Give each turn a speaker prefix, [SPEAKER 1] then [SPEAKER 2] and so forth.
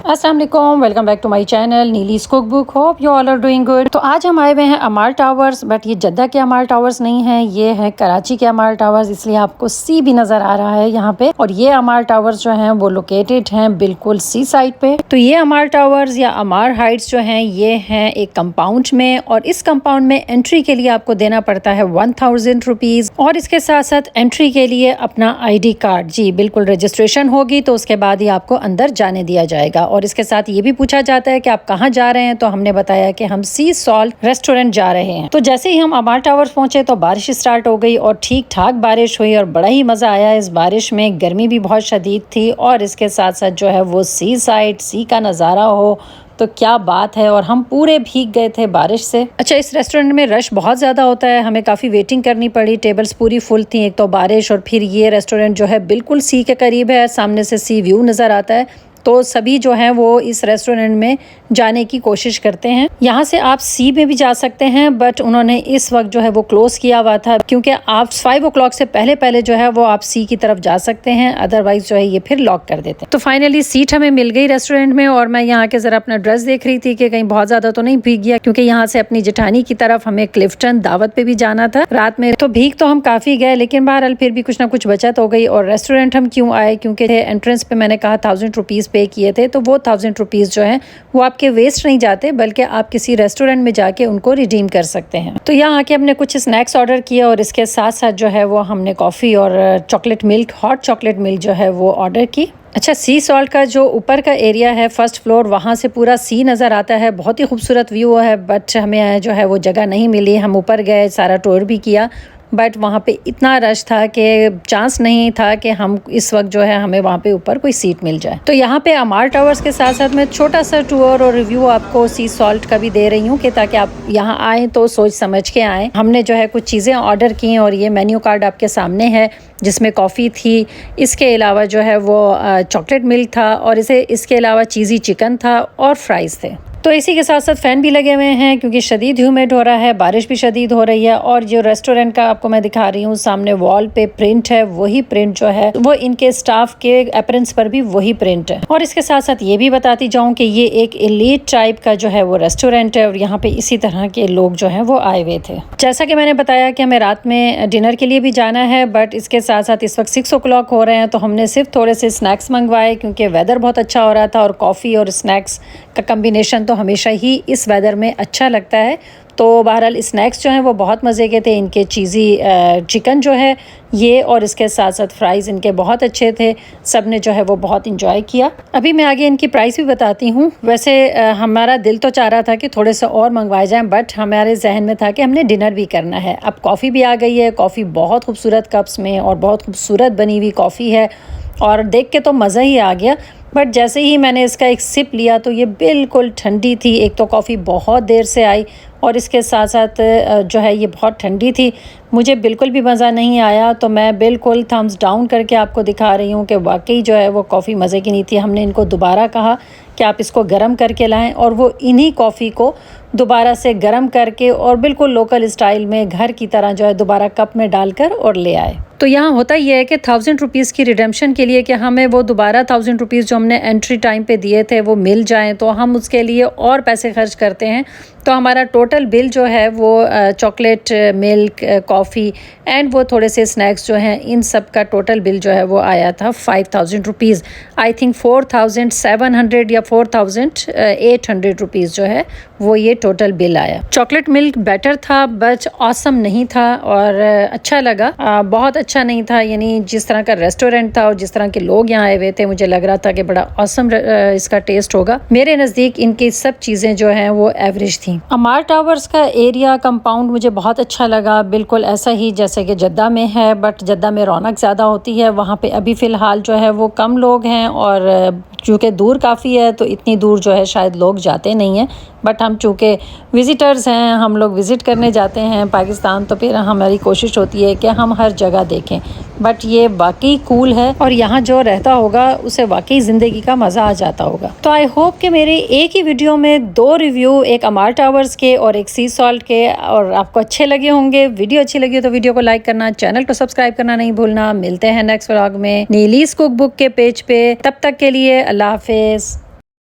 [SPEAKER 1] अस्सलाम वालेकुम, welcome back to my channel Neeli's cook book. Hope you all are doing good. तो आज हम आए हुए हैं अमाल टावर्स, बट ये जद्दा के अमाल टावर्स नहीं है, ये है कराची के अमाल टावर्स, इसलिए आपको सी भी नज़र आ रहा है यहाँ पे। और ये अमाल टावर्स जो हैं वो लोकेटेड हैं बिल्कुल सी साइड पे। तो ये अमाल टावर्स या अमार हाइट्स जो हैं ये हैं एक कंपाउंड में, और इस कंपाउंड में एंट्री के लिए आपको देना पड़ता है 1000 रुपीज़, और इसके साथ साथ एंट्री के लिए अपना ID कार्ड, जी बिल्कुल रजिस्ट्रेशन होगी तो उसके बाद ही आपको अंदर जाने दिया जाएगा। और इसके साथ ये भी पूछा जाता है कि आप कहाँ जा रहे हैं, तो हमने बताया कि हम सी सॉल्ट रेस्टोरेंट जा रहे हैं। तो जैसे ही हम अमाल टावर्स पहुंचे तो बारिश स्टार्ट हो गई, और ठीक ठाक बारिश हुई और बड़ा ही मज़ा आया इस बारिश में। गर्मी भी बहुत शदीद थी, और इसके साथ साथ जो है वो सी साइड, सी का नज़ारा हो तो क्या बात है। और हम पूरे भीग गए थे बारिश से। अच्छा, इस रेस्टोरेंट में रश बहुत ज़्यादा होता है, हमें काफ़ी वेटिंग करनी पड़ी, टेबल्स पूरी फुल थी। एक तो बारिश, और फिर ये रेस्टोरेंट जो है बिल्कुल सी के करीब है, सामने से सी व्यू नज़र आता है, तो सभी जो हैं वो इस रेस्टोरेंट में जाने की कोशिश करते हैं। यहाँ से आप सी में भी जा सकते हैं, बट उन्होंने इस वक्त जो है वो क्लोज किया हुआ था, क्योंकि आप 5 o'clock से पहले पहले जो है वो आप सी की तरफ जा सकते हैं, अदरवाइज जो है ये फिर लॉक कर देते हैं। तो फाइनली सीट हमें मिल गई रेस्टोरेंट में, और मैं यहाँ के ज़रा अपना ड्रेस देख रही थी कि कहीं बहुत ज़्यादा तो नहीं भीग गया, क्योंकि यहाँ से अपनी जेठानी की तरफ हमें क्लिफ्टन दावत पे भी जाना था रात में। तो भीग तो हम काफ़ी गए, लेकिन बहरहाल फिर भी कुछ ना कुछ बचत हो गई। और रेस्टोरेंट हम क्यों आए, क्योंकि एंट्रेंस पे मैंने कहा 1000 रुपीज़ पे किए थे, तो वो 1000 रुपीज़ जो है वो आपके वेस्ट नहीं जाते, बल्कि आप किसी रेस्टोरेंट में जाके उनको रिडीम कर सकते हैं। तो यहाँ आके हमने कुछ स्नैक्स ऑर्डर किया, और इसके साथ साथ जो है वो हमने कॉफ़ी और chocolate milk, hot chocolate milk जो है वो ऑर्डर की। अच्छा, सी सॉल्ट का जो ऊपर का एरिया है, फर्स्ट फ्लोर, वहाँ से पूरा सी नज़र आता है, बहुत ही खूबसूरत व्यू है, बट हमें जो है वो जगह नहीं मिली। हम ऊपर गए, सारा टूर भी किया, बट वहाँ पे इतना रश था कि चांस नहीं था कि हम इस वक्त जो है हमें वहाँ पे ऊपर कोई सीट मिल जाए। तो यहाँ पे अमाल टावर्स के साथ साथ मैं छोटा सा टूर और रिव्यू आपको सी सॉल्ट का भी दे रही हूँ, कि ताकि आप यहाँ आएँ तो सोच समझ के आएँ। हमने जो है कुछ चीज़ें ऑर्डर की, और ये मेन्यू कार्ड आपके सामने है, जिसमें कॉफ़ी थी, इसके अलावा जो है वो चॉकलेट मिल्क था, और इसके अलावा चीज़ी चिकन था और फ्राइज़ थे। तो इसी के साथ साथ फ़ैन भी लगे हुए हैं, क्योंकि शदीद ह्यूमिड हो रहा है, बारिश भी शदीद हो रही है। और जो रेस्टोरेंट का आपको मैं दिखा रही हूँ, सामने वॉल पे प्रिंट है, वही प्रिंट जो है वो इनके स्टाफ के एपरेंस पर भी वही प्रिंट है। और इसके साथ साथ ये भी बताती जाऊँ कि ये एक एलीट टाइप का जो है वो रेस्टोरेंट है, और यहाँ पे इसी तरह के लोग जो हैं वो आए हुए थे। जैसा कि मैंने बताया कि हमें रात में डिनर के लिए भी जाना है, बट इसके साथ साथ इस वक्त 6 o'clock हो रहे हैं, तो हमने सिर्फ थोड़े से स्नैक्स मंगवाए, क्योंकि वेदर बहुत अच्छा हो रहा था, और कॉफ़ी और स्नैक्स का कम्बिनेशन तो हमेशा ही इस वेदर में अच्छा लगता है। तो बहरहाल स्नैक्स जो हैं वो बहुत मज़े के थे। इनके चीज़ी चिकन जो है ये, और इसके साथ साथ फ्राइज़ इनके बहुत अच्छे थे, सब ने जो है वो बहुत इंजॉय किया। अभी मैं आगे इनकी प्राइस भी बताती हूँ। वैसे हमारा दिल तो चाह रहा था कि थोड़े से और मंगवाए जाएँ, बट हमारे जहन में था कि हमने डिनर भी करना है। अब कॉफ़ी भी आ गई है, कॉफ़ी बहुत खूबसूरत कप्स में और बहुत खूबसूरत बनी हुई कॉफ़ी है, और देख के तो मज़ा ही आ गया। बट जैसे ही मैंने इसका एक सिप लिया तो ये बिल्कुल ठंडी थी। एक तो कॉफ़ी बहुत देर से आई, और इसके साथ साथ जो है ये बहुत ठंडी थी, मुझे बिल्कुल भी मज़ा नहीं आया। तो मैं बिल्कुल थम्स डाउन करके आपको दिखा रही हूँ कि वाकई जो है वो कॉफ़ी मज़े की नहीं थी। हमने इनको दोबारा कहा कि आप इसको गर्म करके लाएं, और वो इन्हीं कॉफ़ी को दोबारा से गर्म करके और बिल्कुल लोकल स्टाइल में घर की तरह जो है दोबारा कप में डालकर और ले आए। तो यहाँ होता ये है कि 1000 रुपीज़ की रिडेम्पशन के लिए कि हमें वो दोबारा 1000 रुपीज़ जो हमने एंट्री टाइम पे दिए थे वो मिल जाएं, तो हम उसके लिए और पैसे खर्च करते हैं। तो हमारा टोटल बिल जो है वो चॉकलेट मिल्क, कॉफ़ी एंड वो थोड़े से स्नैक्स जो हैं, इन सब का टोटल बिल जो है वो आया था 5000 रुपीज़। आई थिंक 4700 या 4800 रुपीज़ जो है वो ये टोटल बिल आया। चॉकलेट मिल्क बेटर था, बट ऑसम नहीं था, और अच्छा लगा, बहुत अच्छा नहीं था। यानी जिस तरह का रेस्टोरेंट था और जिस तरह के लोग यहाँ आए हुए थे, मुझे लग रहा था कि बड़ा ऑसम इसका टेस्ट होगा। मेरे नज़दीक इनकी सब चीज़ें जो हैं वो एवरेज थी। अमाल टावर्स का एरिया कंपाउंड मुझे बहुत अच्छा लगा, बिल्कुल ऐसा ही जैसे कि जद्दा में है, बट जद्दा में रौनक ज़्यादा होती है, वहाँ पे अभी फ़िलहाल जो है वो कम लोग हैं, और चूँकि दूर काफ़ी है तो इतनी दूर जो है शायद लोग जाते नहीं हैं। बट हम चूँकि विज़िटर्स हैं, हम लोग विज़िट करने जाते हैं पाकिस्तान, तो फिर हमारी कोशिश होती है कि हम हर जगह देखें। बट ये वाकई कूल है, और यहाँ जो रहता होगा उसे वाकई ज़िंदगी का मज़ा आ जाता होगा। तो आई होप कि मेरे एक ही वीडियो में 2 रिव्यू, एक अमाल टावर्स के और एक सी सॉल्ट के, और आपको अच्छे लगे होंगे। वीडियो अच्छी लगी तो वीडियो को लाइक करना, चैनल को सब्सक्राइब करना नहीं भूलना। मिलते हैं नेक्स्ट व्लॉग में नीलीज़ कुक बुक के पेज पे। तब तक के लिए अल्लाह हाफिज़।